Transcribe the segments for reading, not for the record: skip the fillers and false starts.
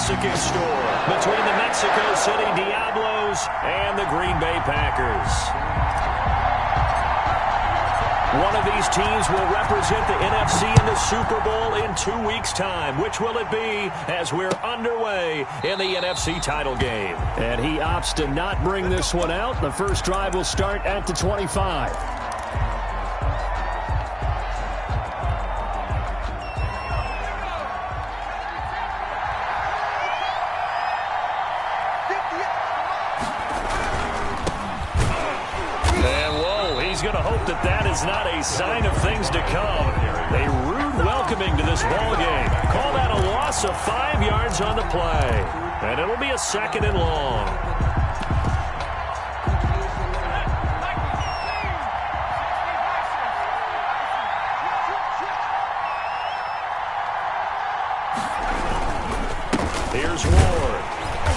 Mexican store between the Mexico City Diablos and the Green Bay Packers. One of these teams will represent the NFC in the Super Bowl in 2 weeks' time. Which will it be as we're underway in the NFC title game? And he opts to not bring this one out. The first drive will start at the 25. That is not a sign of things to come. A rude welcoming to this ball game. Call that a loss of 5 yards on the play. And it'll be a 2nd and long. Here's Ward.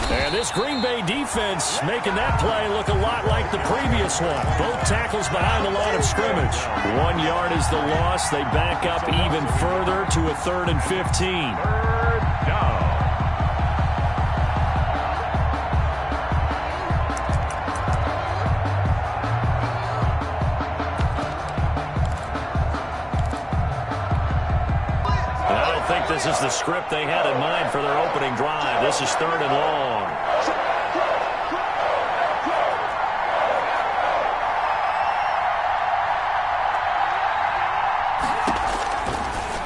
And this Green Bay defense making that play look a lot like the previous one. Both tackles behind the line of scrimmage. 1 yard is the loss. They back up even further to a 3rd and 15. Third down. I don't think this is the script they had in mind for their opening drive. This is 3rd and long.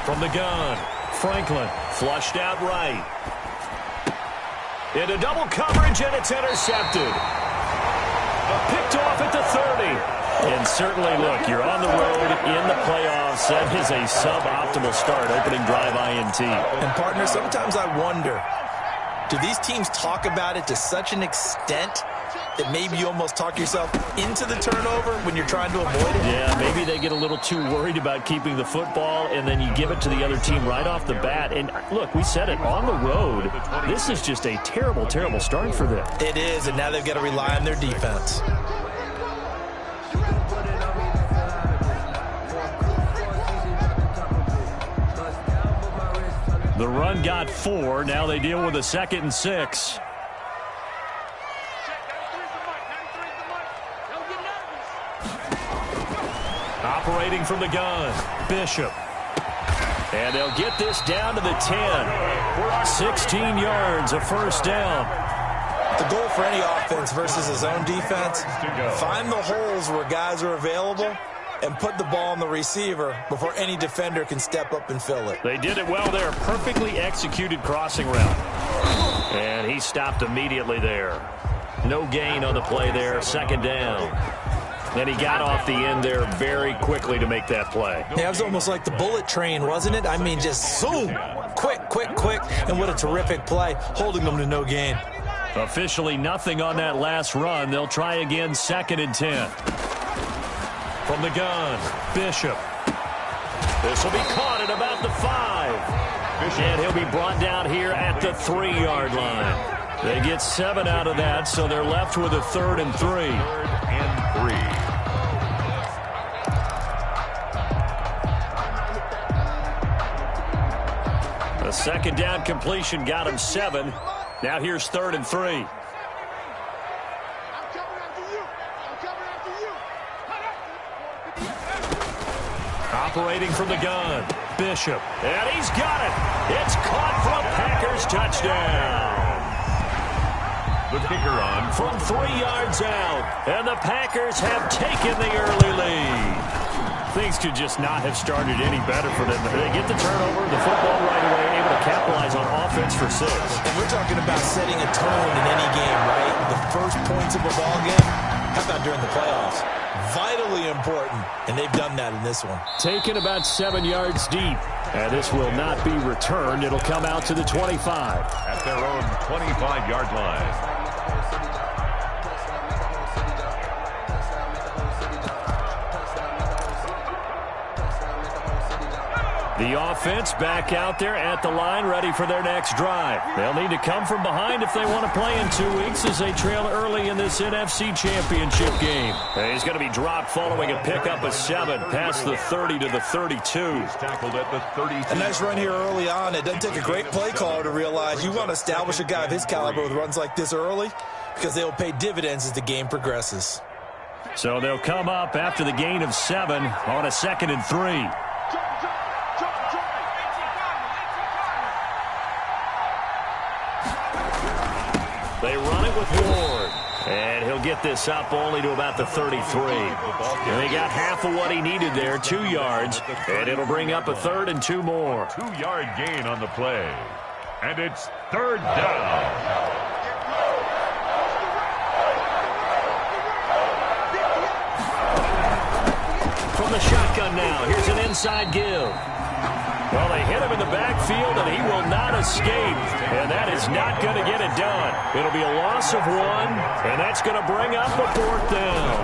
From the gun, Franklin flushed out right. Into double coverage, and it's intercepted. Picked off at the 30. And certainly, look, you're on the road in the playoffs. That is a suboptimal start, opening drive INT. And, partner, sometimes I wonder, do these teams talk about it to such an extent that maybe you almost talk yourself into the turnover when you're trying to avoid it? Yeah, maybe they get a little too worried about keeping the football, and then you give it to the other team right off the bat. And, look, we said it, on the road, this is just a terrible, terrible start for them. It is, and now they've got to rely on their defense. The run got 4. Now they deal with a 2nd and 6. Operating from the gun, Bishop. And they'll get this down to the 10. 16 yards, a first down. The goal for any offense versus his own defense, find the holes where guys are available and put the ball on the receiver before any defender can step up and fill it. They did it well there. Perfectly executed crossing route. And he stopped immediately there. No gain on the play there. 2nd down. And he got off the end there very quickly to make that play. Yeah, it was almost like the bullet train, wasn't it? I mean, just zoom. Quick, quick, quick. And what a terrific play, holding them to no gain. Officially nothing on that last run. They'll try again, 2nd and 10. From the gun, Bishop. This will be caught at about the 5. And he'll be brought down here at the 3-yard line. They get 7 out of that, so they're left with a 3rd and 3. 3rd and 3. The 2nd down completion got him 7. Now here's 3rd and 3. Operating from the gun, Bishop. And he's got it. It's caught for a Packers touchdown. The kicker on from 3 yards out. And the Packers have taken the early lead. Things could just not have started any better for them. They get the turnover, the football right away, able to capitalize on offense for 6. And we're talking about setting a tone in any game, right? The first points of a ball game, how about during the playoffs? Vitally important, and they've done that in this one. Taken about 7 yards deep, and this will not be returned. It'll come out to the 25. At their own 25-yard line. The offense back out there at the line, ready for their next drive. They'll need to come from behind if they want to play in 2 weeks as they trail early in this NFC Championship game. And he's going to be dropped following a pickup of 7 past the 30 to the 32. He's tackled at the 32. A nice run here early on. It doesn't take a great play caller to realize you want to establish a guy of his caliber with runs like this early because they will pay dividends as the game progresses. So they'll come up after the gain of 7 on a 2nd and 3. They run it with Ward. And he'll get this up only to about the 33. And they got half of what he needed there, 2 yards. And it'll bring up a 3rd and 2 more. 2-yard gain on the play. And it's 3rd down. From the shotgun now, here's an inside give. Well, they hit him in the backfield, and he will not escape. And that is not going to get it done. It'll be a loss of 1, and that's going to bring up a 4th down.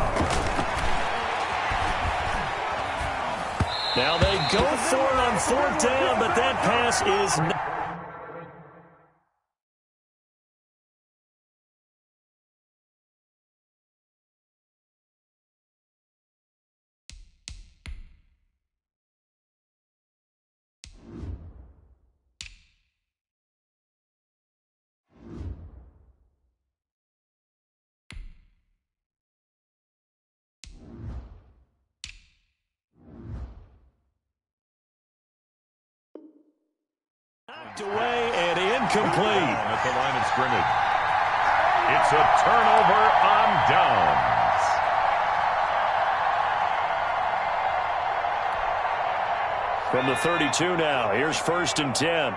Now they go for it on 4th down, but that pass is not. Knocked away and incomplete. At the line of scrimmage. It's a turnover on downs. From the 32 now, here's 1st and 10.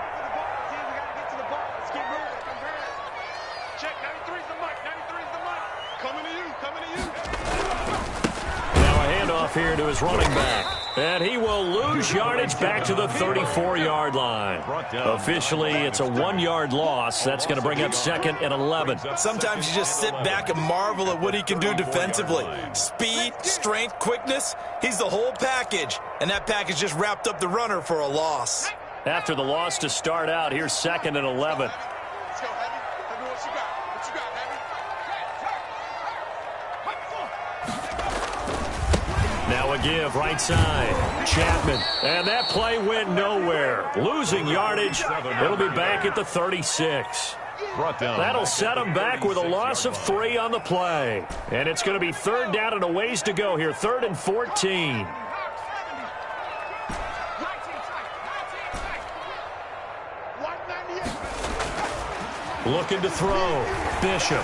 Here to his running back. And he will lose yardage back to the 34-yard line. Officially, it's a 1-yard loss. That's going to bring up 2nd and 11. Sometimes you just sit back and marvel at what he can do defensively. Speed, strength, quickness, he's the whole package. And that package just wrapped up the runner for a loss. After the loss to start out, here's 2nd and 11. Now a give, right side. Chapman. And that play went nowhere. Losing yardage. It'll be back at the 36. That'll set him back with a loss of 3 on the play. And it's going to be 3rd down and a ways to go here. 3rd and 14. Looking to throw. Bishop.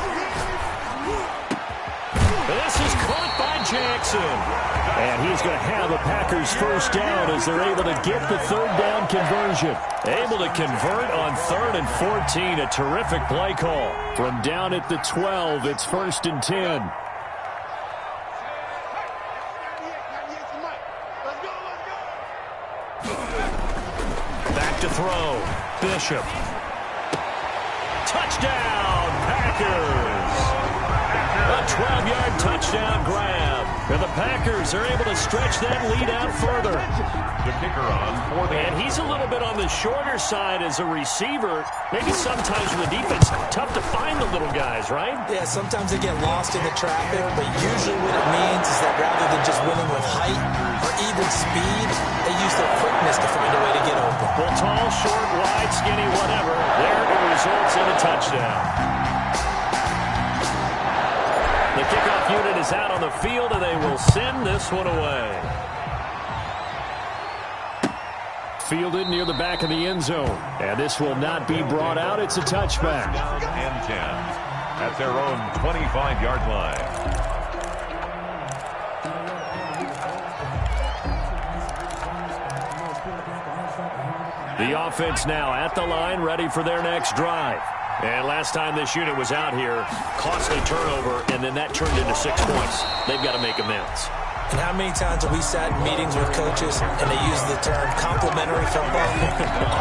This is caught by Jackson. And he's going to have a Packers 1st down as they're able to get the 3rd down conversion. Able to convert on 3rd and 14. A terrific play call. From down at the 12, it's 1st and 10. Back to throw. Bishop. Touchdown, Packers. A 12-yard touchdown grab. And the Packers are able to stretch that lead out further. The kicker on for the... And he's a little bit on the shorter side as a receiver. Maybe sometimes with the defense, tough to find the little guys, right? Yeah, sometimes they get lost in the traffic, but usually what it means is that rather than just winning with height or even speed, they use their quickness to find a way to get open. Well, tall, short, wide, skinny, whatever. There it results in a touchdown. The kickoff unit is out on the field, and they will send this one away. Fielded near the back of the end zone. And this will not be brought out. It's a touchback. Down and 10 at their own 25-yard line. The offense now at the line, ready for their next drive. And last time this unit was out here, costly turnover, and then that turned into 6 points. They've got to make amends. And how many times have we sat in meetings with coaches and they use the term complementary football?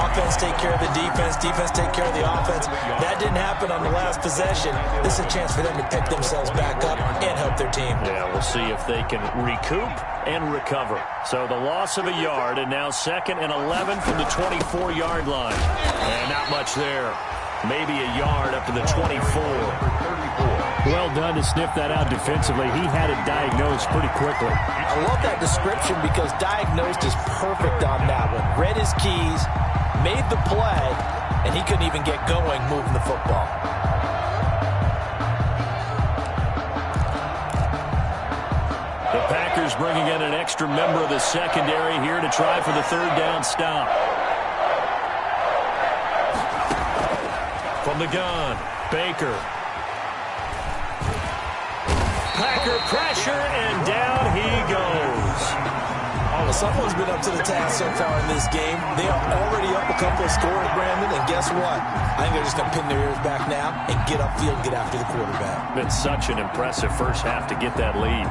Offense take care of the defense, defense take care of the offense. That didn't happen on the last possession. This is a chance for them to pick themselves back up and help their team. Yeah, we'll see if they can recoup and recover. So the loss of a yard, and now 2nd and 11 from the 24-yard line. And not much there. Maybe a yard up to the 24. Well done to sniff that out defensively. He had it diagnosed pretty quickly. I love that description because diagnosed is perfect on that one. Read his keys, made the play, and he couldn't even get going moving the football. The Packers bringing in an extra member of the secondary here to try for the 3rd down stop. From the gun, Baker. Packer pressure, and down he goes. Well, someone's been up to the task so far in this game. They are already up a couple of scores, Brandon, and guess what? I think they're just going to pin their ears back now and get upfield and get after the quarterback. Been such an impressive first half to get that lead.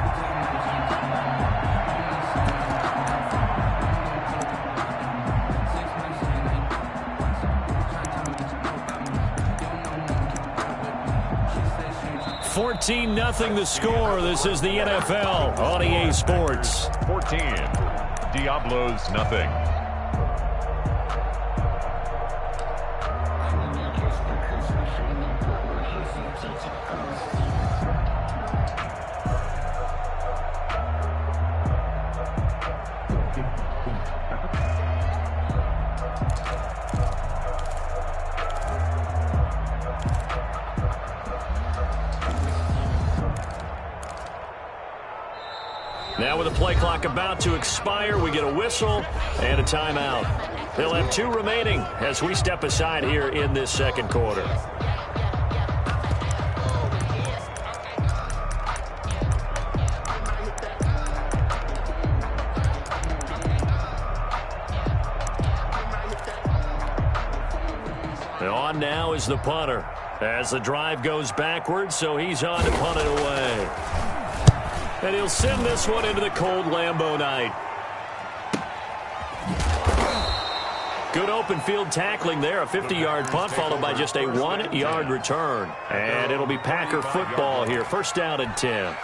(14-0) the score. This is the NFL on EA Sports. 14. Diablos nothing. Now with the play clock about to expire, we get a whistle and a timeout. They'll have 2 remaining as we step aside here in this 2nd quarter. On now is the punter as the drive goes backwards, so he's on to punt it away. And he'll send this one into the cold Lambeau night. Good open field tackling there. A 50-yard punt followed by just a 1-yard return. And it'll be Packer football here. 1st down and 10.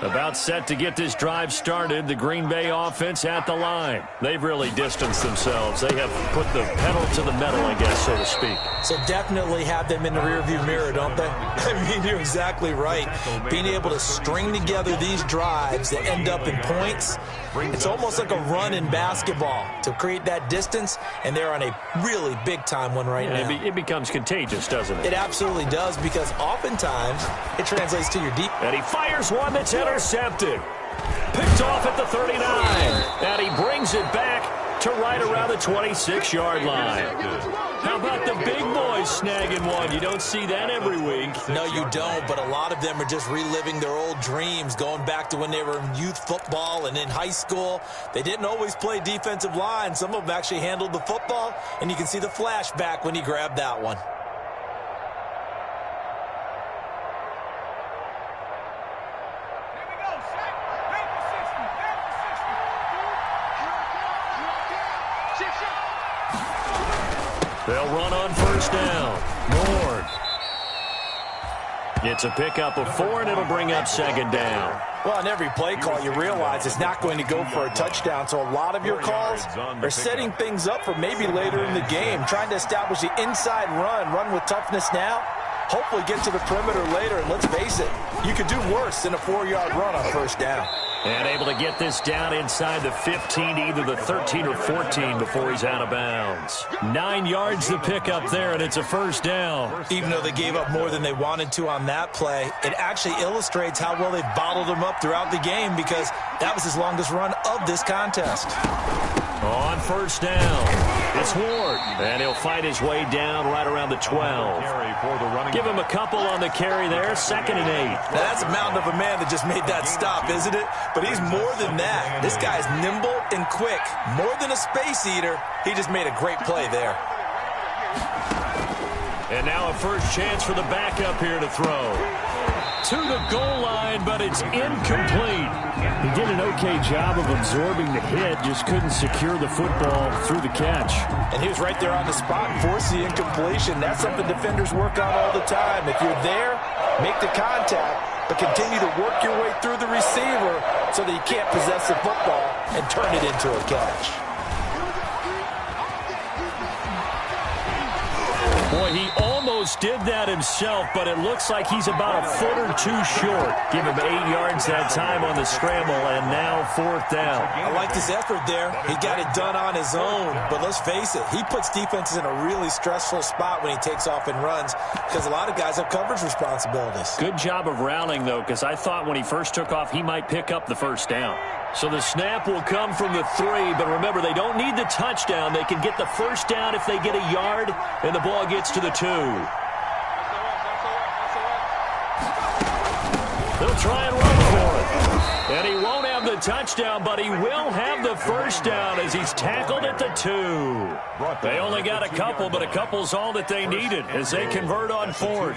About set to get this drive started. The Green Bay offense at the line. They've really distanced themselves. They have put the pedal to the metal, I guess, so to speak. So definitely have them in the rearview mirror, don't they? I mean, you're exactly right. Being able to string together these drives that end up in points, it's almost like a run in basketball to create that distance, and they're on a really big-time one right now. It becomes contagious, doesn't it? It absolutely does, because oftentimes it translates to your deep. And he fires one that's intercepted. Picked off at the 39. And he brings it back to right around the 26-yard line. How about the big boys snagging one? You don't see that every week. No, you don't, but a lot of them are just reliving their old dreams, going back to when they were in youth football and in high school. They didn't always play defensive line. Some of them actually handled the football, and you can see the flashback when he grabbed that one. They'll run on 1st down. Nord. It's a pickup of 4, and it'll bring up 2nd down. Well, on every play call, you realize it's not going to go for a touchdown, so a lot of your calls are setting things up for maybe later in the game, trying to establish the inside run with toughness now, hopefully get to the perimeter later, and let's face it, you could do worse than a 4-yard run on 1st down. And able to get this down inside the 15, either the 13 or 14 before he's out of bounds. 9 yards to pick up there, and it's a 1st down. Even though they gave up more than they wanted to on that play, it actually illustrates how well they bottled him up throughout the game, because that was his longest run of this contest. On 1st down, it's Ward, and he'll fight his way down right around the 12. Give him a couple on the carry there, 2nd and 8. Now that's a mountain of a man that just made that stop, isn't it? But he's more than that. This guy's nimble and quick. More than a space eater, he just made a great play there. And now a first chance for the backup here to throw. to the goal line, but it's incomplete. He did an okay job of absorbing the hit, just couldn't secure the football through the catch. And he was right there on the spot and forced the incompletion. That's something defenders work on all the time. If you're there, make the contact, but continue to work your way through the receiver so that you can't possess the football and turn it into a catch. Boy, he almost did that himself, but it looks like he's about a foot or two short. Give him 8 yards that time on the scramble, and now 4th down. I like his effort there. He got it done on his own, but let's face it, he puts defenses in a really stressful spot when he takes off and runs because a lot of guys have coverage responsibilities. Good job of rallying, though, because I thought when he first took off, he might pick up the first down. So the snap will come from the 3, but remember, they don't need the touchdown. They can get the first down if they get a yard, and the ball gets to the 2. They'll try and run for it. And he won't have the touchdown, but he will have the first down as he's tackled at the 2. They only got a couple, but a couple's all that they needed as they convert on 4th.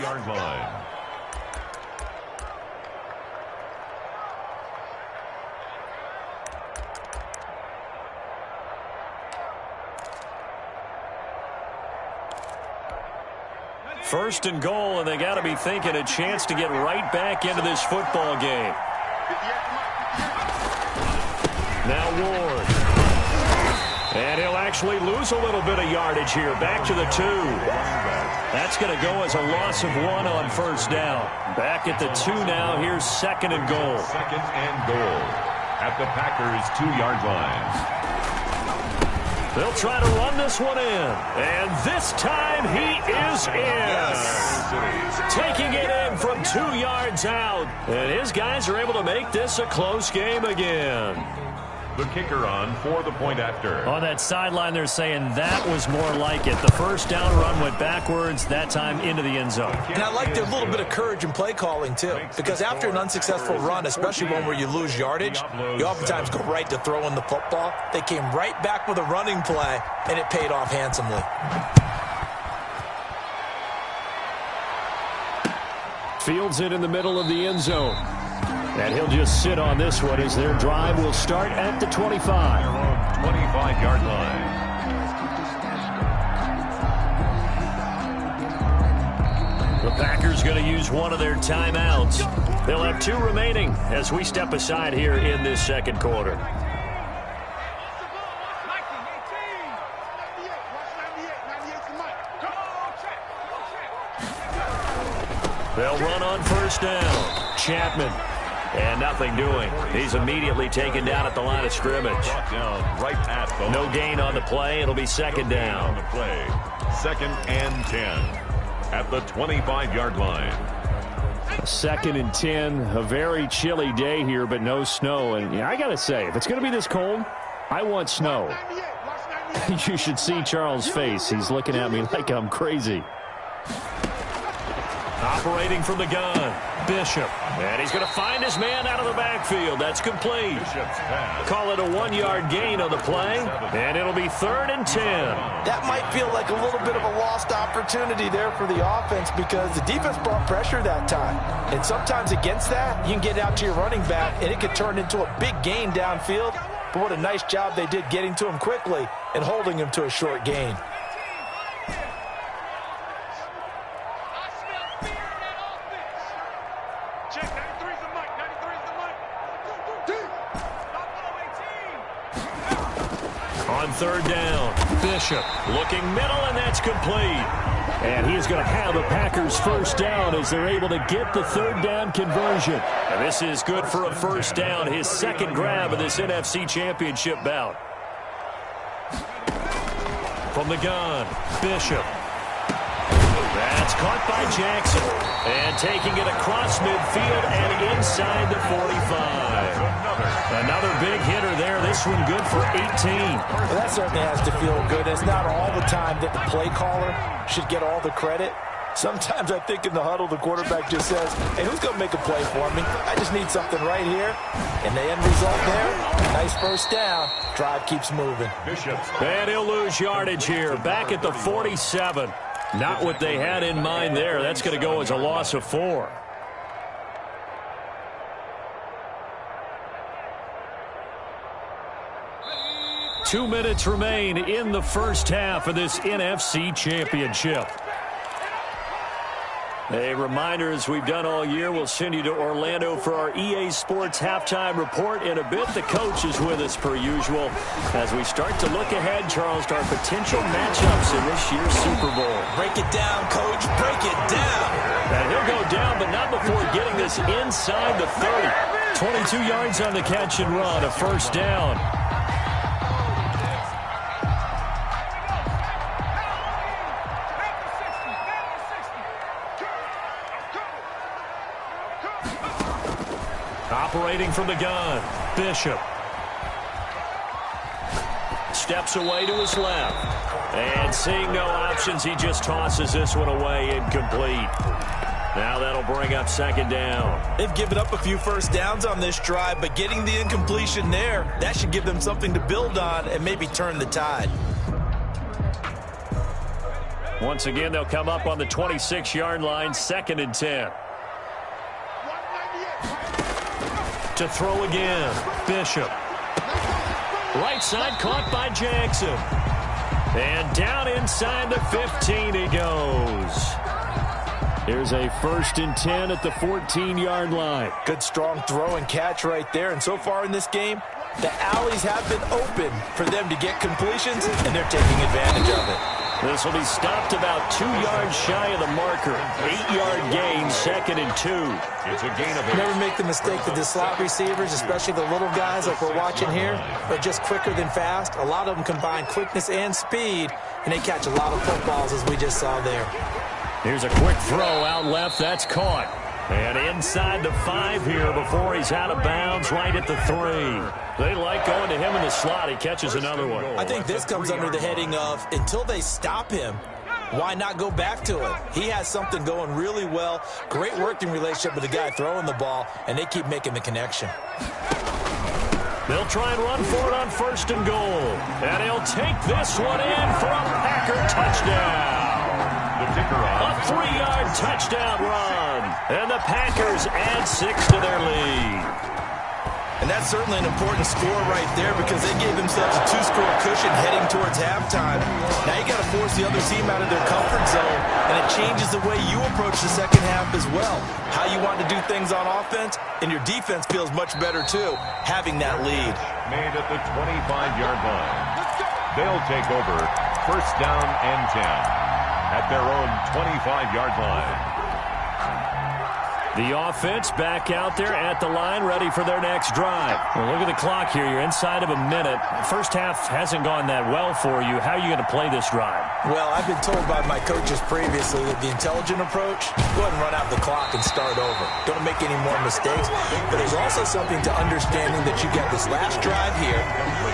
First and goal, and they got to be thinking a chance to get right back into this football game. Now Ward. And he'll actually lose a little bit of yardage here. Back to the 2. That's going to go as a loss of 1 on first down. Back at the 2 now. Here's 2nd and goal. 2nd and goal at the Packers' 2-yard line. They'll try to run this one in. And this time he is in. Yes. Taking it in from 2 yards out. And his guys are able to make this a close game again. The kicker on for the point after. On that sideline, they're saying that was more like it. The first down run went backwards, that time into the end zone. And I like their little bit of courage in play calling, too. Because after an unsuccessful run, especially one where you lose yardage, you oftentimes go right to throwing the football. They came right back with a running play, and it paid off handsomely. Fields it in the middle of the end zone. And he'll just sit on this one as their drive will start at the 25. 25-yard line. The Packers going to use one of their timeouts. They'll have 2 remaining as we step aside here in this second quarter. They'll run on first down. Chapman. And nothing doing. He's immediately taken down at the line of scrimmage. No gain on the play. It'll be 2nd down. 2nd and 10 at the 25-yard line. 2nd and 10. A very chilly day here, but no snow. And I got to say, if it's going to be this cold, I want snow. You should see Charles' face. He's looking at me like I'm crazy. Operating from the gun, Bishop. And he's going to find his man out of the backfield. That's complete. Call it a 1-yard gain on the play, and it'll be 3rd and 10. That might feel like a little bit of a lost opportunity there for the offense because the defense brought pressure that time. And sometimes against that, you can get out to your running back, and it could turn into a big gain downfield. But what a nice job they did getting to him quickly and holding him to a short gain. On 3rd down, Bishop looking middle, and that's complete. And he's going to have the Packers first down as they're able to get the 3rd down conversion. And this is good for a first down, his 2nd grab of this NFC Championship bout. From the gun, Bishop. That's caught by Jackson. And taking it across midfield and inside the 45. Another big hitter there. This one good for 18. Well, that certainly has to feel good. It's not all the time that the play caller should get all the credit. Sometimes I think in the huddle, the quarterback just says, hey, who's going to make a play for me? I just need something right here. And the end result there, nice first down. Drive keeps moving. And he'll lose yardage here. Back at the 47. Not what they had in mind there. That's going to go as a loss of 4. 2 minutes remain in the first half of this NFC Championship. A reminder, as we've done all year, we'll send you to Orlando for our EA Sports halftime report in a bit. The coach is with us per usual as we start to look ahead, Charles, to our potential matchups in this year's Super Bowl. Break it down, Coach. Break it down. And he'll go down, but not before getting this inside the 30. 22 yards on the catch and run, a first down. Operating from the gun, Bishop. Steps away to his left. And seeing no options, he just tosses this one away, incomplete. Now that'll bring up second down. They've given up a few first downs on this drive, but getting the incompletion there, that should give them something to build on and maybe turn the tide. Once again, they'll come up on the 26-yard line, 2nd and 10. To throw again, Bishop. Right side caught by Jackson. And down inside the 15 he goes. Here's a 1st and 10 at the 14-yard line. Good strong throw and catch right there. And so far in this game, the alleys have been open for them to get completions, and they're taking advantage of it. This will be stopped about 2 yards shy of the marker. 8-yard gain, 2nd and 2. It's a gain of 8. Never make the mistake that the slot receivers, especially the little guys like we're watching here, are just quicker than fast. A lot of them combine quickness and speed, and they catch a lot of footballs, as we just saw there. Here's a quick throw out left. That's caught. And inside the 5 here before he's out of bounds, right at the 3. They like going to him in the slot. He catches another one. I think this comes under the heading of, until they stop him, why not go back to him? He has something going really well. Great working relationship with the guy throwing the ball, and they keep making the connection. They'll try and run for it on 1st and goal. And he'll take this one in for a Packer touchdown. A 3-yard touchdown run. And the Packers add 6 to their lead. And that's certainly an important score right there because they gave themselves a 2-score cushion heading towards halftime. Now you got to force the other team out of their comfort zone, and it changes the way you approach the second half as well. How you want to do things on offense, and your defense feels much better too, having that lead. Made at the 25-yard line. They'll take over 1st down and 10 at their own 25-yard line. The offense back out there at the line, ready for their next drive. Well, look at the clock here. You're inside of a minute. First half hasn't gone that well for you. How are you going to play this drive? Well, I've been told by my coaches previously that the intelligent approach, go ahead and run out the clock and start over. Don't make any more mistakes. But there's also something to understanding that you get this last drive here.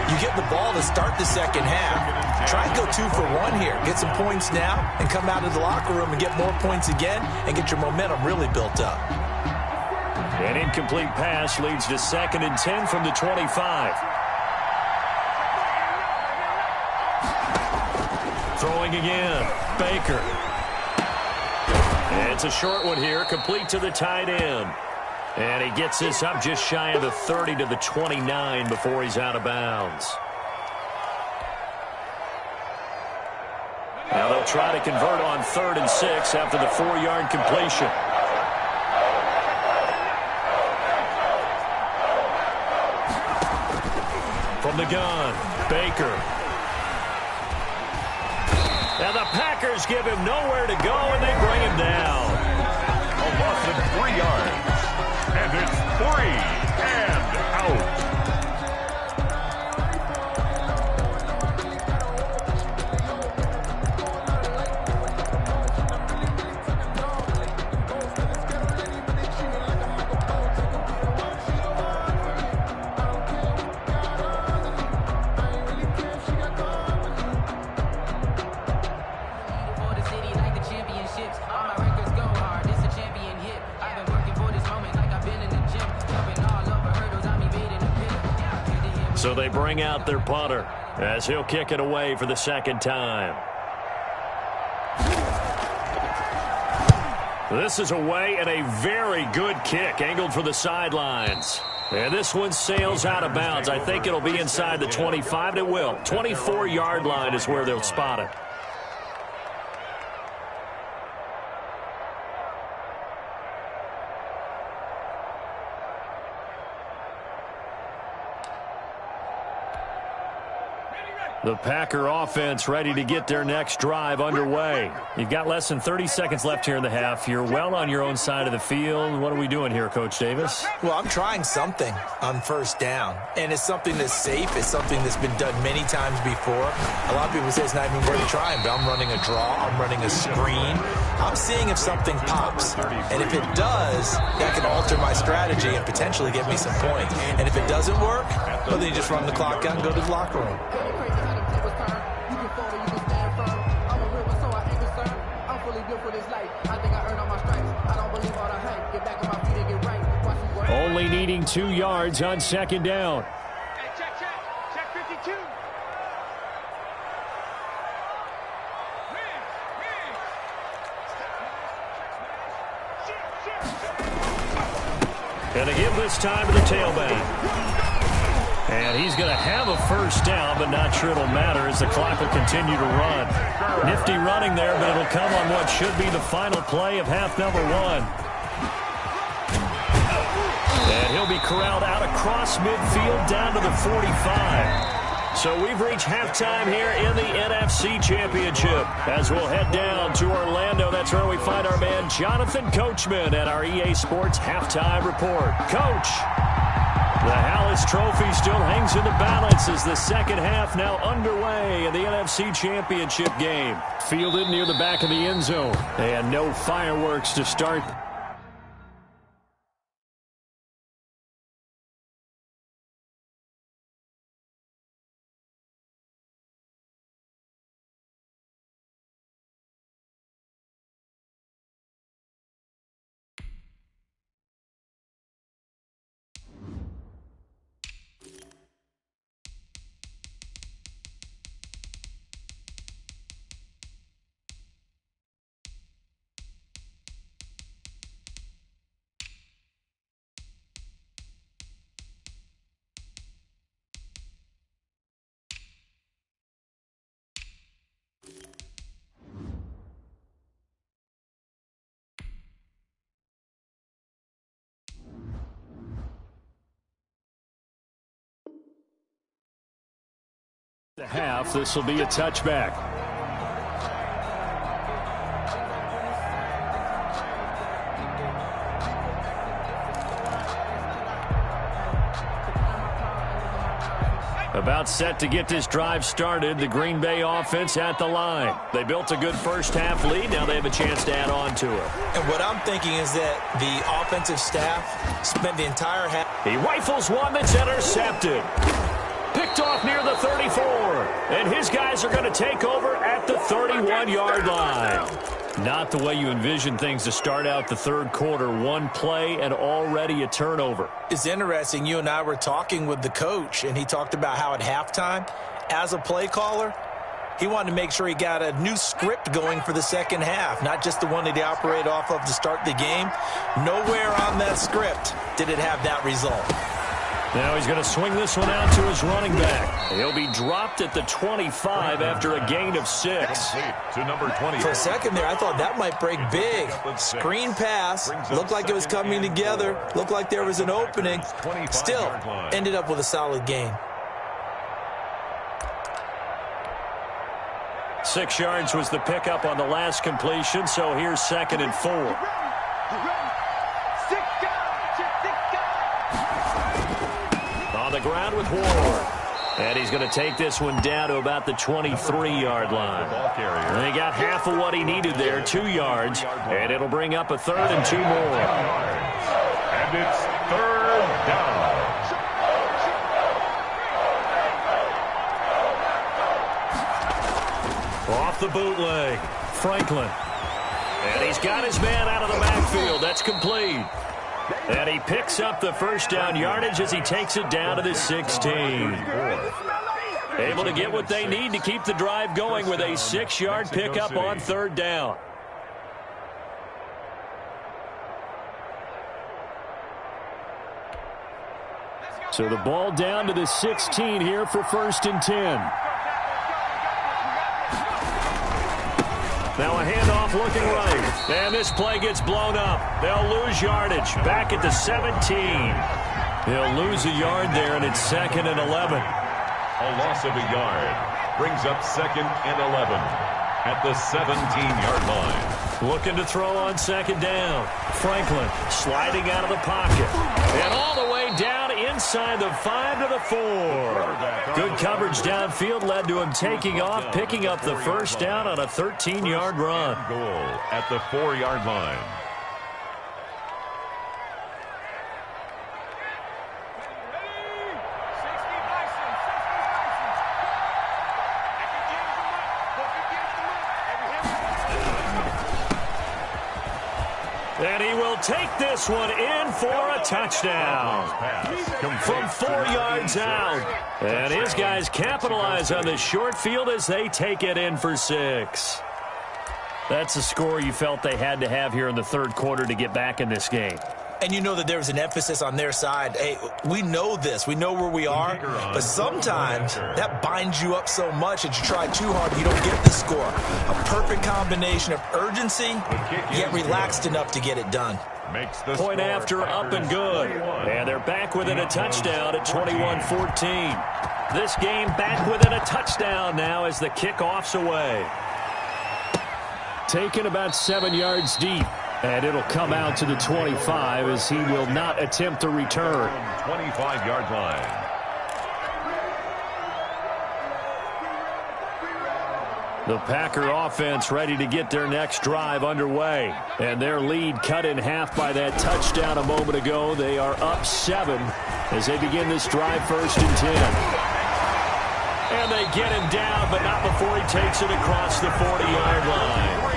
You get the ball to start the second half. Try and go 2 for 1 here. Get some points now and come out of the locker room and get more points again and get your momentum really built up. An incomplete pass leads to 2nd and 10 from the 25. Throwing again, Baker. And it's a short one here, complete to the tight end. And he gets this up just shy of the 30 to the 29 before he's out of bounds. Now they'll try to convert on 3rd and 6 after the 4-yard completion. From the gun, Baker. And the Packers give him nowhere to go, and they bring him down. A loss of 3 yards. And it's 3 and out. So they bring out their punter as he'll kick it away for the 2nd time. This is away and a very good kick angled for the sidelines. And this one sails out of bounds. I think it'll be inside the 25. It will. 24-yard line is where they'll spot it. The Packer offense ready to get their next drive underway. You've got less than 30 seconds left here in the half. You're well on your own side of the field. What are we doing here, Coach Davis? Well, I'm trying something on first down, and it's something that's safe. It's something that's been done many times before. A lot of people say it's not even worth trying, but I'm running a draw. I'm running a screen. I'm seeing if something pops, and if it does, that can alter my strategy and potentially get me some points. And if it doesn't work, well, then you just run the clock out and go to the locker room. Only needing 2 yards on second down. Check 52. Gonna give this time to the tailback. And he's going to have a first down, but not sure it'll matter as the clock will continue to run. Nifty running there, but it'll come on what should be the final play of half number 1. And he'll be corralled out across midfield down to the 45. So we've reached halftime here in the NFC Championship. As we'll head down to Orlando, that's where we find our man Jonathan Coachman at our EA Sports Halftime Report. Coach, the Hallis Trophy still hangs in the balance as the second half now underway in the NFC Championship game. Fielded near the back of the end zone. And no fireworks to start. The half, this will be a touchback. About set to get this drive started. The Green Bay offense at the line. They built a good first half lead. Now they have a chance to add on to it. And what I'm thinking is that the offensive staff spent the entire half. He rifles one that's intercepted. Picked off near the 34. And his guys are going to take over at the 31-yard line. Not the way you envision things to start out the third quarter. One play and already a turnover. It's interesting. You and I were talking with the coach, and he talked about how at halftime, as a play caller, he wanted to make sure he got a new script going for the second half, not just the one that he operated off of to start the game. Nowhere on that script did it have that result. Now he's going to swing this one out to his running back. He'll be dropped at the 25 after a gain of 6. To number 20. For a second there, I thought that might break big. Screen pass. Looked like it was coming together. Looked like there was an opening. Still ended up with a solid gain. 6 yards was the pickup on the last completion, so here's 2nd and 4. On the ground with Ward. And he's going to take this one down to about the 23-yard line. And he got half of what he needed there, 2 yards. And it'll bring up a 3rd and 2 more. And it's 3rd down. Off the bootleg, Franklin. And he's got his man out of the backfield. That's complete. And he picks up the first down yardage as he takes it down to the 16. Able to get what they need to keep the drive going with a 6-yard pickup on 3rd down. So the ball down to the 16 here for 1st and 10. Now a handoff looking right. And this play gets blown up. They'll lose yardage. Back at the 17. They'll lose a yard there, and it's 2nd and 11. A loss of a yard brings up 2nd and 11 at the 17-yard line. Looking to throw on 2nd down. Franklin sliding out of the pocket. And all the way down inside the 5 to the 4. Good coverage downfield led to him taking off, picking up the 1st down on a 13-yard run. Goal at the 4-yard line. And he will take this one in for a touchdown from 4 yards out. And his guys capitalize on the short field as they take it in for 6. That's a score you felt they had to have here in the 3rd quarter to get back in this game. And you know that there's an emphasis on their side. Hey, we know this. We know where we are. But sometimes that binds you up so much that you try too hard, you don't get the score. A perfect combination of urgency, yet relaxed enough to get it done. Point after, up and good. And they're back within a touchdown at 21-14. This game back within a touchdown now as the kickoff's away. Taken about 7 yards deep. And it'll come out to the 25 as he will not attempt to return. 25-yard line. The Packer offense ready to get their next drive underway. And their lead cut in half by that touchdown a moment ago. They are up 7 as they begin this drive 1st and 10. And they get him down, but not before he takes it across the 40-yard line.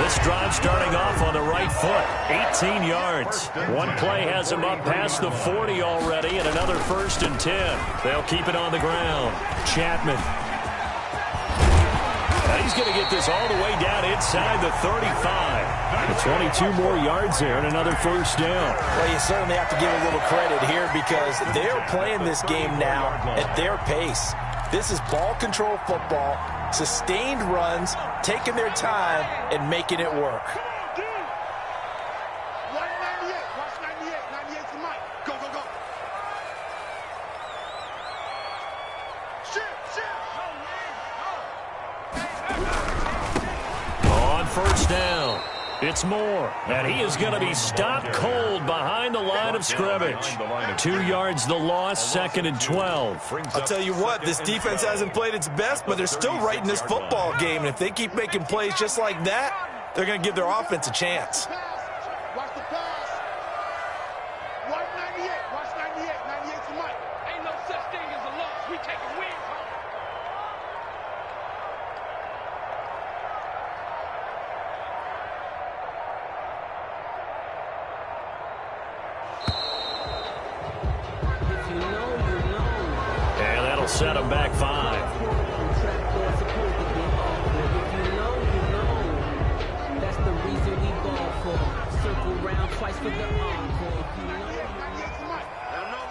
This drive starting off on the right foot, 18 yards. One play has him up past the 40 already, and another 1st and 10. They'll keep it on the ground. Chapman. Now he's going to get this all the way down inside the 35. 22 more yards there and another 1st down. Well, you certainly have to give a little credit here because they're playing this game now at their pace. This is ball control football, sustained runs, taking their time, and making it work. On 1st down, it's Moore, and he is going to be stopped cold behind the line of scrimmage. 2 yards the loss, 2nd and 12. I'll tell you what, this defense hasn't played its best, but they're still right in this football game. And if they keep making plays just like that, they're going to give their offense a chance. Watch the pass. Watch 98. Watch 98. 98's the mic. Ain't no such thing as a loss. We take a win. Set him back 5. That's the reason we ball for. Circle round twice for the encore. Let him know.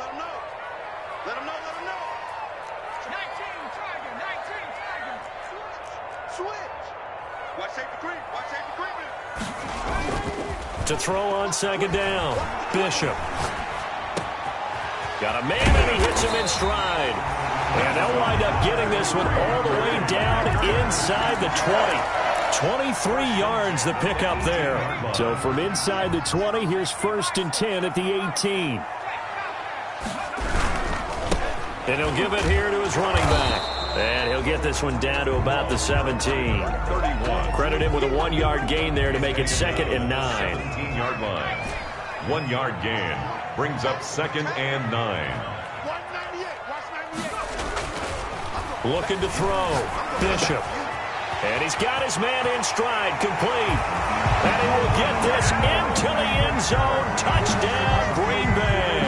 Let him know. 19 Tiger. Switch. Watch safety green. To throw on 2nd down. Bishop. Got a man, and he hits him in stride. And they'll wind up getting this one all the way down inside the 20. 23 yards the pickup there. So from inside the 20, here's 1st and 10 at the 18. And he'll give it here to his running back. And he'll get this one down to about the 17. 31. Credit him with a 1-yard gain there to make it 2nd and 9. 17-yard line. 1-yard gain brings up 2nd and 9. Looking to throw. Bishop. And he's got his man in stride. Complete. And he will get this into the end zone. Touchdown, Green Bay.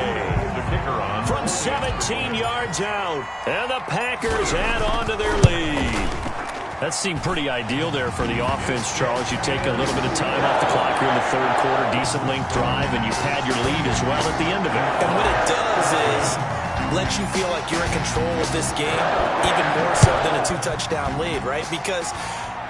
The kicker on. From 17 yards out. And the Packers add on to their lead. That seemed pretty ideal there for the offense, Charles. You take a little bit of time off the clock here in the 3rd quarter. Decent length drive, and you pad your lead as well at the end of it. And what it does is lets you feel like you're in control of this game, even more so than a 2-touchdown lead, right? Because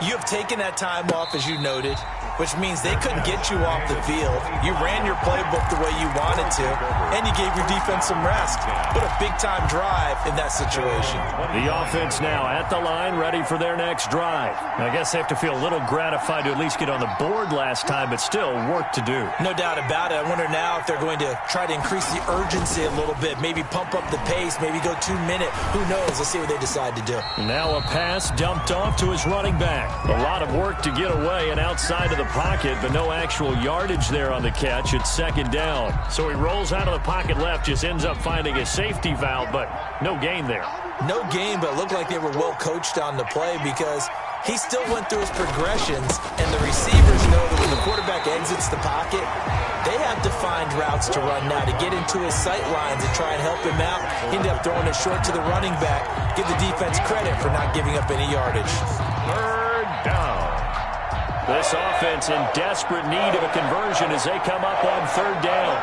you have taken that time off, as you noted, which means they couldn't get you off the field. You ran your playbook the way you wanted to, and you gave your defense some rest. What a big-time drive in that situation. The offense now at the line, ready for their next drive. I guess they have to feel a little gratified to at least get on the board last time, but still work to do. No doubt about it. I wonder now if they're going to try to increase the urgency a little bit, maybe pump up the pace, maybe go 2-minute. Who knows? Let's see what they decide to do. Now a pass dumped off to his running back. A lot of work to get away and outside of the pocket, but no actual yardage there on the catch. It's second down. So he rolls out of the pocket left, just ends up finding a safety valve, but no gain there. No gain, but it looked like they were well coached on the play because he still went through his progressions, and the receivers know that when the quarterback exits the pocket, they have to find routes to run now to get into his sight lines and try and help him out. He ended up throwing it short to the running back. Give the defense credit for not giving up any yardage. Third down. This offense in desperate need of a conversion as they come up on third down.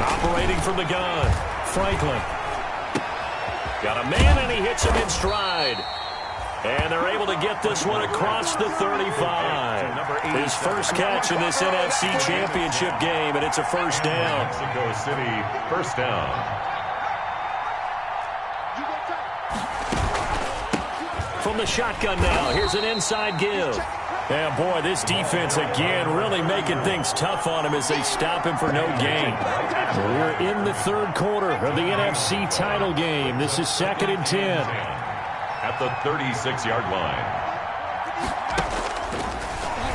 Operating from the gun, Franklin. Got a man, and he hits him in stride. And they're able to get this one across the 35. His first catch in this NFC Championship game, and it's a first down. Mexico City, first down. From the shotgun now, here's an inside give. And boy, this defense again really making things tough on him as they stop him for no gain. We're in the third quarter of the NFC title game. This is 2nd and 10. At the 36-yard line.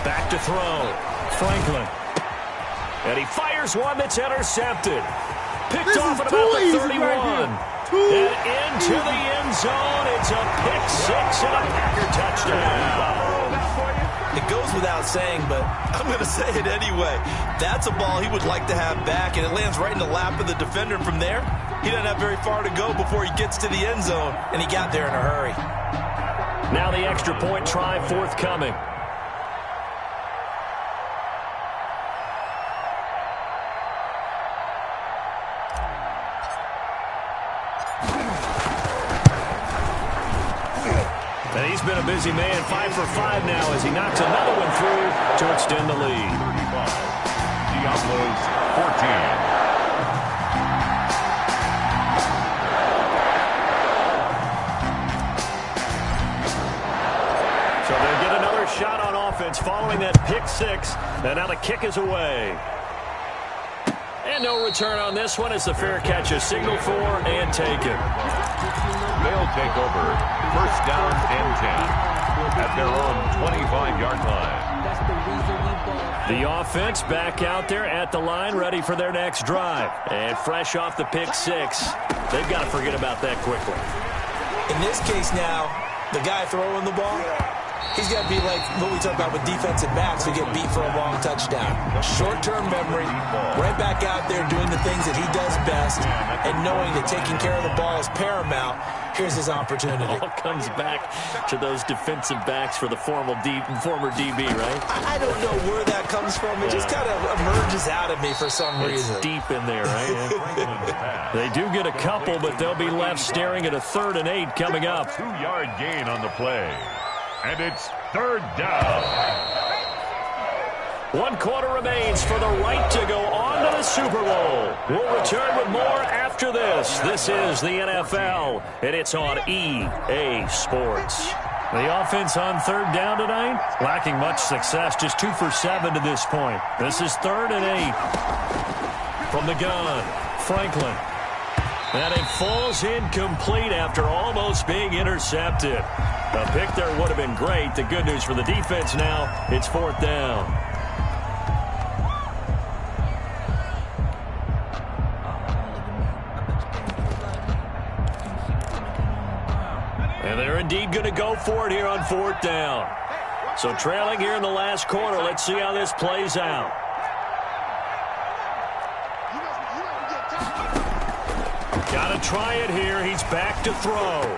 Back to throw. Franklin. And he fires one that's intercepted. Picked off at about the 31. And into the end zone. It's a pick six and a Packer touchdown. It goes without saying, but I'm going to say it anyway. That's a ball he would like to have back, and it lands right in the lap of the defender. From there, he doesn't have very far to go before he gets to the end zone, and he got there in a hurry. Now the extra point try forthcoming. And he's been a busy man, 5 for 5 now as he knocks another one through to extend the lead. 35. Diablos 14. So they'll get another shot on offense following that pick six. And now the kick is away. And no return on this one as the fair catch is signaled for and taken. They'll take over first down and 10 at their own 25-yard line. The offense back out there at the line, ready for their next drive. And fresh off the pick six, they've got to forget about that quickly. In this case now, the guy throwing the ball, he's got to be like what we talk about with defensive backs who get beat for a long touchdown. Short-term memory, right back out there doing the things that he does best, and knowing that taking care of the ball is paramount. Here's his opportunity. It all comes back to those defensive backs for the former DB, right? I don't know where that comes from. It just kind of emerges out of me for some reason. It's deep in there, right? They do get a couple, but they'll be left staring at a 3rd and 8 coming up. 2-yard gain on the play. And it's third down. 1 quarter remains for the right to go on to the Super Bowl. We'll return with more after this. This is the NFL, and it's on EA Sports. The offense on 3rd down tonight, lacking much success, just 2 for 7 to this point. This is 3rd and 8. From the gun, Franklin. And it falls incomplete after almost being intercepted. A pick there would have been great. The good news for the defense now, it's 4th down. And they're indeed going to go for it here on 4th down. So trailing here in the last quarter, let's see how this plays out. Got to try it here. He's back to throw.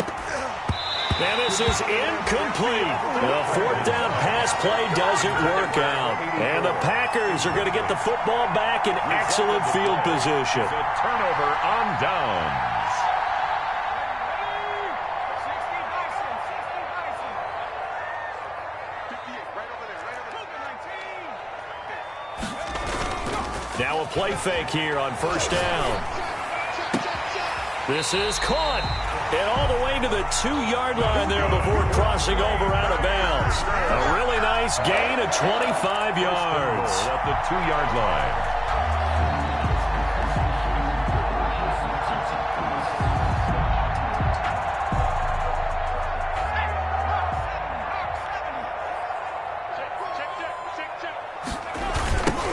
And this is incomplete. The fourth down pass play doesn't work out. And the Packers are going to get the football back in excellent field position. It's a turnover on downs. Now a play fake here on first down. This is caught. And all the way to the 2-yard line there before crossing over out of bounds. A really nice gain of 25 yards. At the 2-yard line.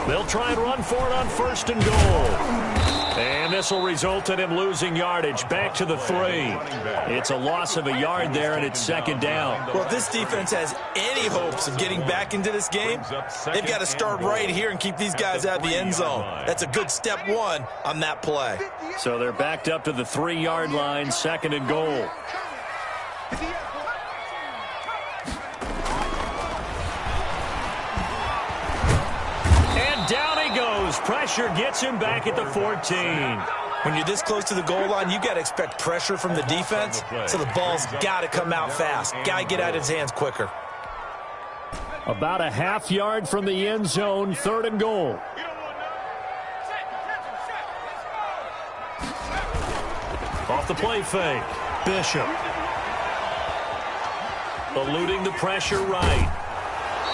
They'll try and run for it on first and goal. And this will result in him losing yardage back to the 3. It's a loss of a yard there, and it's second down. Well, if this defense has any hopes of getting back into this game, they've got to start right here and keep these guys out of the end zone. That's a good step one on that play. So they're backed up to the 3-yard line, second and goal. Down he goes. Pressure gets him back at the 14. When you're this close to the goal line, you got to expect pressure from the defense, so the ball's got to come out fast. Got to get out of his hands quicker. About a half yard from the end zone, third and goal. Off the play fake. Bishop. Eluding the pressure right.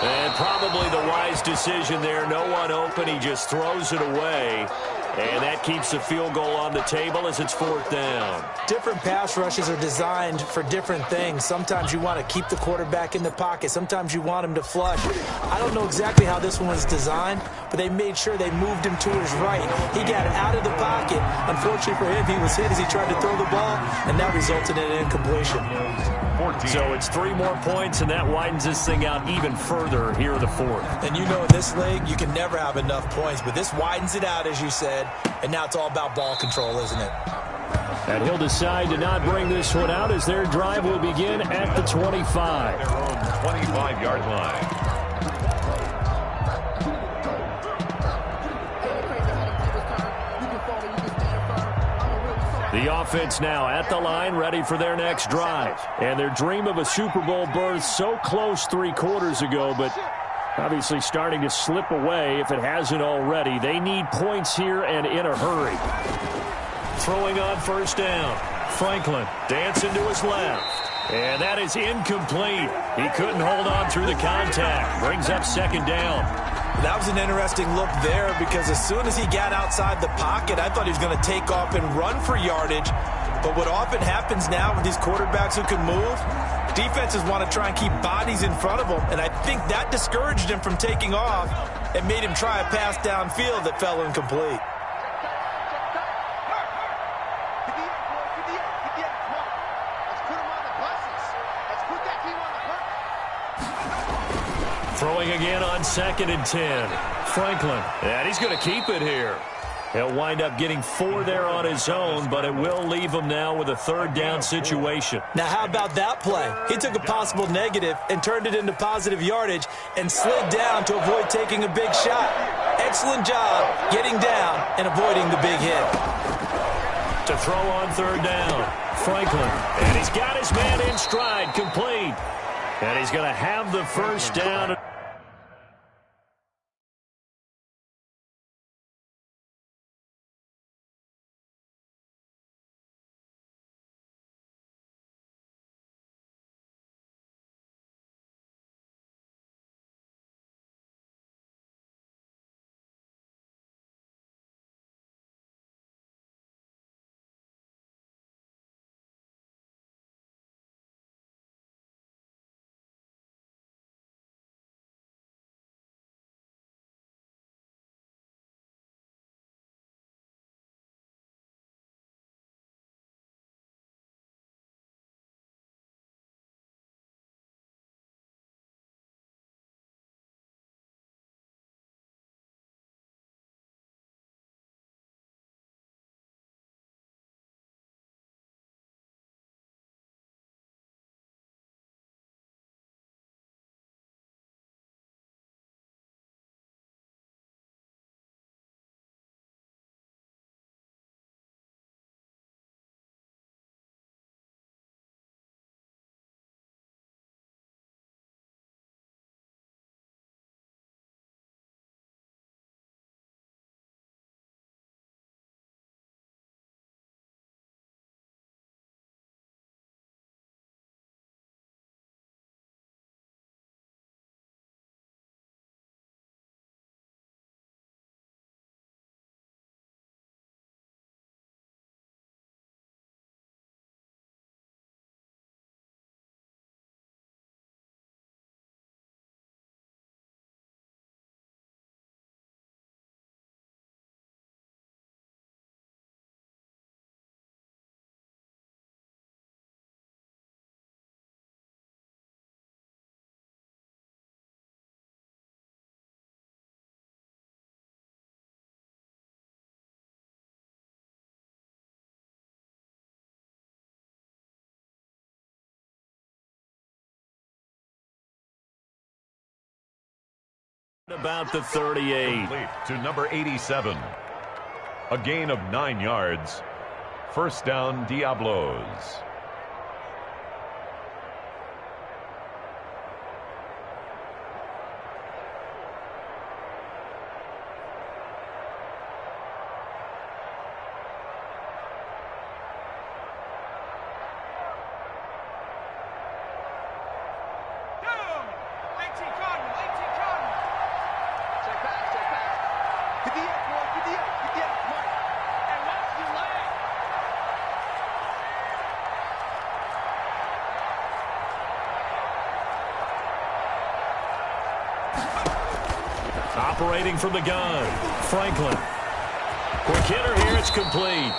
And probably the wise decision there. No one open. He just throws it away. And that keeps the field goal on the table as it's fourth down. Different pass rushes are designed for different things. Sometimes you want to keep the quarterback in the pocket. Sometimes you want him to flush. I don't know exactly how this one was designed, but they made sure they moved him to his right. He got out of the pocket. Unfortunately for him, he was hit as he tried to throw the ball, and that resulted in an incompletion. So it's 3 more points, and that widens this thing out even further here in the fourth. And you know in this league, you can never have enough points, but this widens it out, as you said, and now it's all about ball control, isn't it? And he'll decide to not bring this one out as their drive will begin at the 25. Their own 25-yard line. The offense now at the line, ready for their next drive. And their dream of a Super Bowl berth so close 3 quarters ago, but obviously starting to slip away if it hasn't already. They need points here and in a hurry. Throwing on first down. Franklin dancing to his left. And that is incomplete. He couldn't hold on through the contact. Brings up second down. That was an interesting look there because as soon as he got outside the pocket, I thought he was going to take off and run for yardage. But what often happens now with these quarterbacks who can move, defenses want to try and keep bodies in front of them. And I think that discouraged him from taking off and made him try a pass downfield that fell incomplete. Throwing again on second and 10. Franklin. And he's going to keep it here. He'll wind up getting 4 there on his own, but it will leave him now with a third down situation. Now, how about that play? He took a possible negative and turned it into positive yardage and slid down to avoid taking a big shot. Excellent job getting down and avoiding the big hit. To throw on third down. Franklin. And he's got his man in stride, complete. And he's going to have the first down. About the 38. Complete to number 87. A gain of 9 yards. First down, Diablos. Operating from the gun, Franklin. Quick hitter here, it's complete.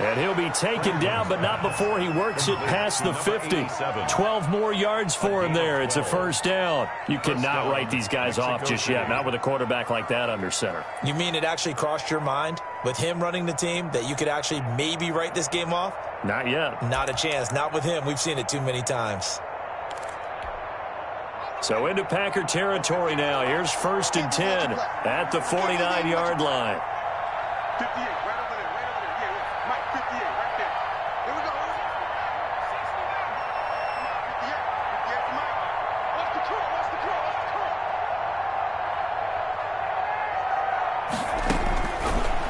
And he'll be taken down, but not before he works it past the 50. 12 more yards for him there. It's a first down. You cannot write these guys off just yet, not with a quarterback like that under center. You mean it actually crossed your mind with him running the team that you could actually maybe write this game off? Not yet. Not a chance. Not with him. We've seen it too many times. So into Packer territory now. Here's 1st and 10 at the 49-yard line. 58, right over there, Yeah, Mike, 58, right there. Here we go. 58 for Mike. What's the curl?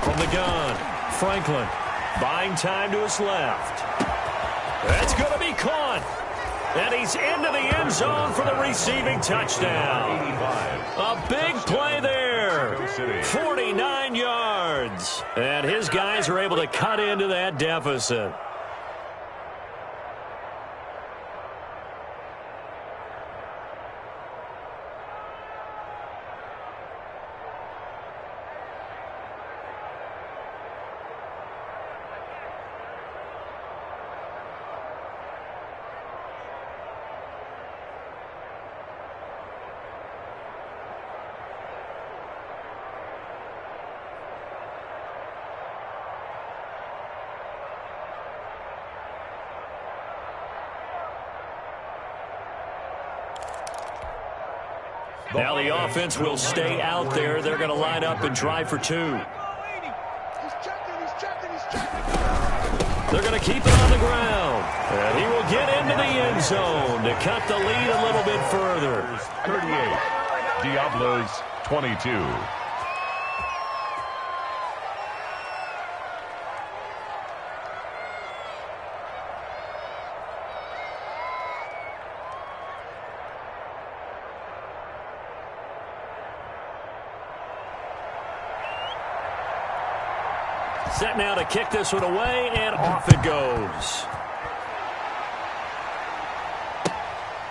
From the gun, Franklin buying time to his left. That's going to be caught. And he's into the end zone for the receiving touchdown. A big play there. 49 yards. And his guys are able to cut into that deficit. Now the offense will stay out there. They're going to line up and try for 2. He's checking. They're going to keep it on the ground. And he will get into the end zone to cut the lead a little bit further. 38. Diablos 22. Set now to kick this one away, and off it goes.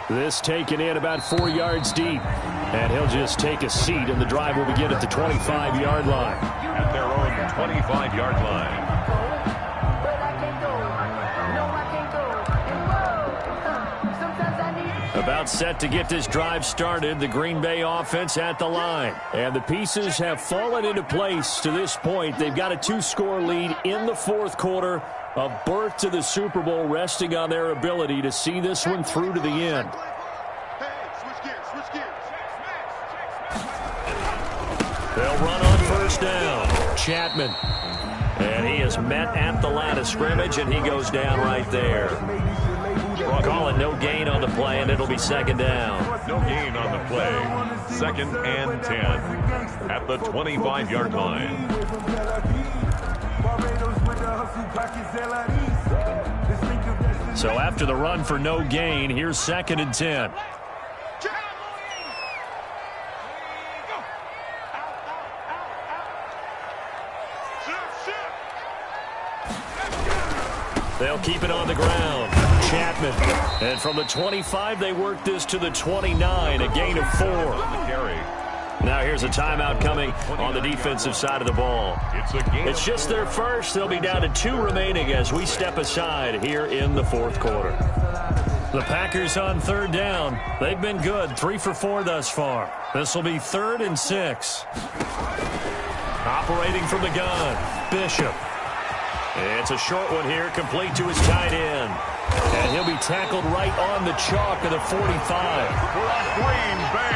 This taken in about 4 yards deep. And he'll just take a seat, and the drive will begin at the 25-yard line. At their own 25-yard line. About set to get this drive started, the Green Bay offense at the line. And the pieces have fallen into place to this point. They've got a 2-score lead in the 4th quarter. A berth to the Super Bowl resting on their ability to see this one through to the end. Switch gears. They'll run on first down. Chapman. And he is met at the line of scrimmage, and he goes down right there. Calling no gain on the play, and it'll be 2nd down. No gain on the play. 2nd and 10 at the 25-yard line. So after the run for no gain, here's 2nd and 10. They'll keep it on the ground. Chapman. And from the 25, they work this to the 29, a gain of 4. Now here's a timeout coming on the defensive side of the ball. It's just their first. They'll be down to 2 remaining as we step aside here in the 4th quarter. The Packers on 3rd down. They've been good, 3 for 4 thus far. This will be 3rd and 6. Operating from the gun, Bishop. It's a short one here, complete to his tight end. And he'll be tackled right on the chalk of the 45.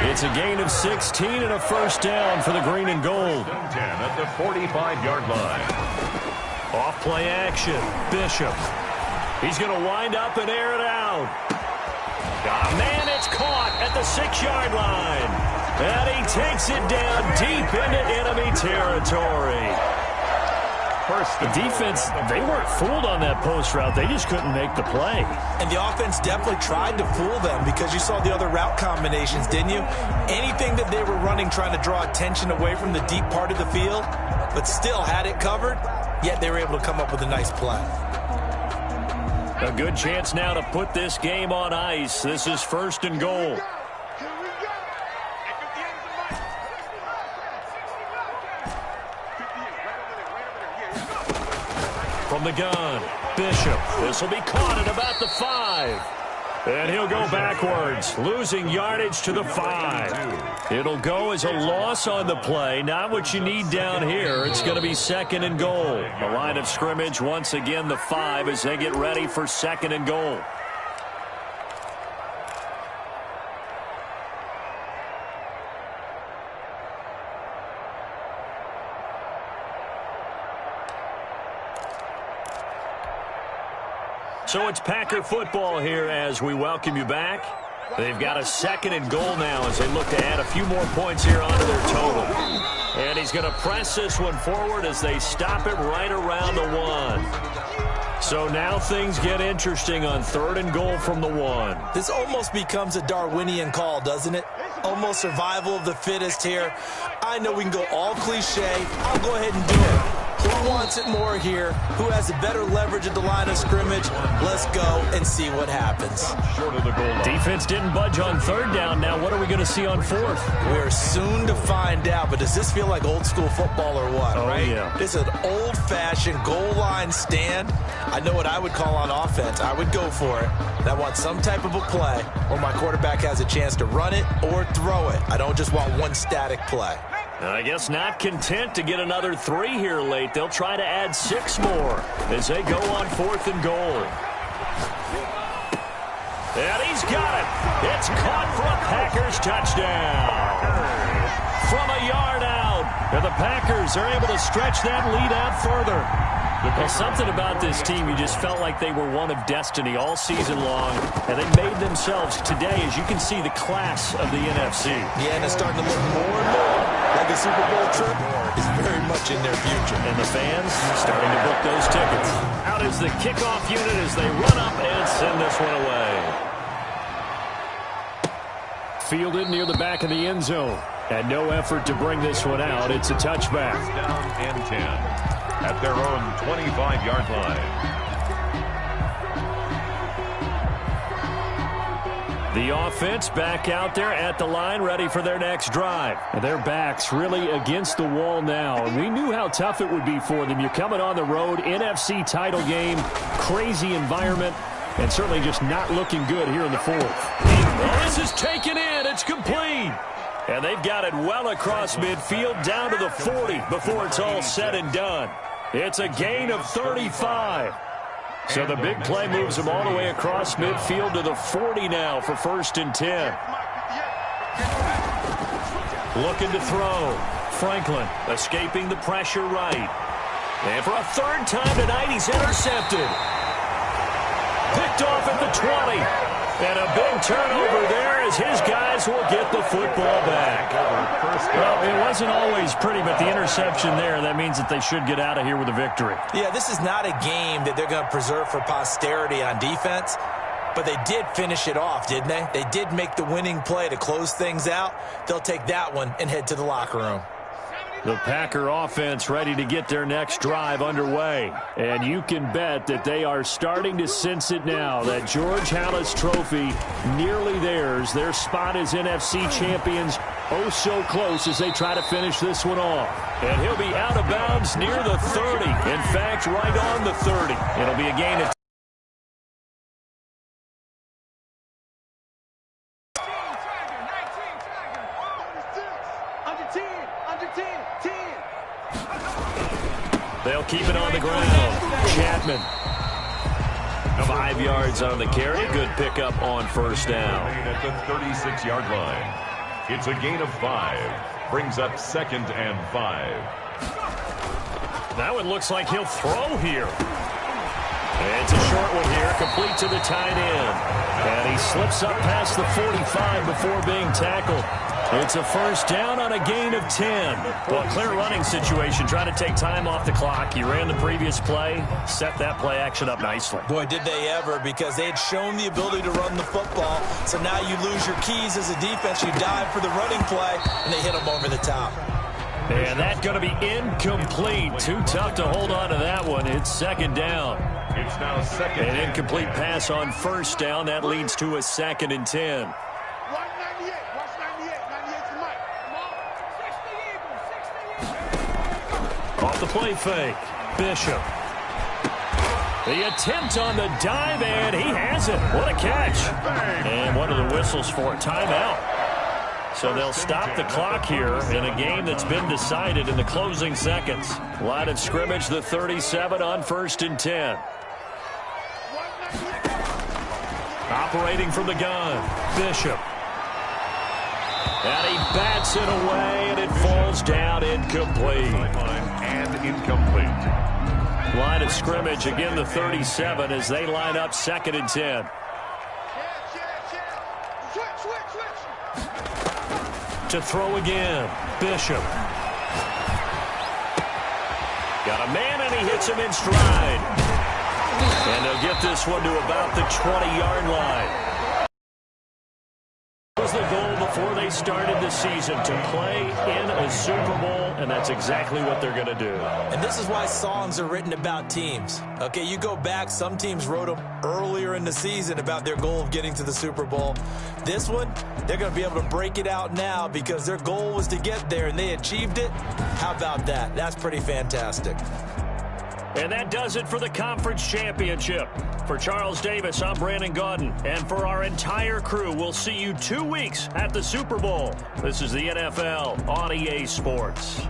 It's a gain of 16 and a first down for the green and gold. 10 at the 45-yard line. Off play action. Bishop. He's going to wind up and air it out. Man, it's caught at the 6-yard line. And he takes it down deep into enemy territory. The defense, they weren't fooled on that post route. They just couldn't make the play. And the offense definitely tried to fool them because you saw the other route combinations, didn't you? Anything that they were running trying to draw attention away from the deep part of the field, but still had it covered, yet they were able to come up with a nice play. A good chance now to put this game on ice. This is first and goal. From the gun, Bishop. This will be caught at about the 5. And he'll go backwards, losing yardage to the 5. It'll go as a loss on the play. Not what you need down here. It's going to be second and goal. The line of scrimmage, once again, the 5 as they get ready for second and goal. So it's Packer football here as we welcome you back. They've got a second and goal now as they look to add a few more points here onto their total. And he's going to press this one forward as they stop it right around the 1. So now things get interesting on third and goal from the 1. This almost becomes a Darwinian call, doesn't it? Almost survival of the fittest here. I know we can go all cliche. I'll go ahead and do it. Who wants it more here? Who has a better leverage at the line of scrimmage? Let's go and see what happens. Short of the goal line. Defense didn't budge on third down. Now what are we going to see on fourth? We're soon to find out, but does this feel like old school football or what, right? Yeah. This is an old-fashioned goal line stand. I know what I would call on offense. I would go for it. And I want some type of a play where my quarterback has a chance to run it or throw it. I don't just want one static play. I guess not content to get another 3 here late. They'll try to add 6 more as they go on fourth and goal. And he's got it. It's caught for a Packers touchdown. From a yard out. And the Packers are able to stretch that lead out further. Well, something about this team, you just felt like they were one of destiny all season long, and they made themselves today, as you can see, the class of the NFC. Yeah, and it's starting to look more and more like a Super Bowl trip is very much in their future. And the fans starting to book those tickets. Out is the kickoff unit as they run up and send this one away. Fielded near the back of the end zone. And no effort to bring this one out. It's a touchback. Down and 10. At their own 25-yard line. The offense back out there at the line, ready for their next drive. And their backs really against the wall now. And we knew how tough it would be for them. You're coming on the road, NFC title game, crazy environment, and certainly just not looking good here in the fourth. Oh, this is taken in. It's complete. And they've got it well across midfield down to the 40 before it's all said and done. It's a gain of 35. So the big play moves them all the way across midfield to the 40 now for first and 10. Looking to throw. Franklin escaping the pressure right. And for a third time tonight, he's intercepted. Picked off at the 20. And a big turnover there as his guys will get the football back. Well, it wasn't always pretty, but the interception there, that means that they should get out of here with a victory. Yeah, this is not a game that they're going to preserve for posterity on defense, but they did finish it off, didn't they? They did make the winning play to close things out. They'll take that one and head to the locker room. The Packer offense ready to get their next drive underway. And you can bet that they are starting to sense it now. That George Halas trophy nearly theirs. Their spot as NFC champions oh so close as they try to finish this one off. And he'll be out of bounds near the 30. In fact, right on the 30. It'll be a gain of They'll keep it on the ground. Chapman. 5 yards on the carry. Good pickup on first down. At the 36-yard line. It's a gain of 5. Brings up 2nd and 5. Now it looks like he'll throw here. It's a short one here, complete to the tight end. And he slips up past the 45 before being tackled. It's a first down on a gain of 10. Well, clear running situation, trying to take time off the clock. He ran the previous play, set that play action up nicely. Boy, did they ever, because they had shown the ability to run the football. So now you lose your keys as a defense. You dive for the running play, and they hit them over the top. And that's going to be incomplete. Too tough to hold on to that one. It's 2nd down. It's now 2nd. An incomplete pass on first down. That leads to a 2nd and 10. Watch 98. Watch 98. 98 to Mike. Off the play fake. Bishop. The attempt on the dive, and he has it. What a catch. And one of the whistles for a timeout. So they'll stop the clock here in a game that's been decided in the closing seconds. Line of scrimmage, the 37 on 1st and 10. Operating from the gun, Bishop. And he bats it away, and it falls down incomplete. And incomplete. Line of scrimmage, again the 37 as they line up 2nd and 10. To throw again, Bishop. Got a man, and he hits him in stride. And they'll get this one to about the 20-yard line. That was the goal before they started the season, to play in a Super Bowl, and that's exactly what they're going to do. And this is why songs are written about teams. Okay, you go back, some teams wrote them earlier in the season about their goal of getting to the Super Bowl. This one, they're going to be able to break it out now because their goal was to get there, and they achieved it. How about that? That's pretty fantastic. And that does it for the conference championship. For Charles Davis, I'm Brandon Gaudin. And for our entire crew, we'll see you 2 weeks at the Super Bowl. This is the NFL on EA Sports.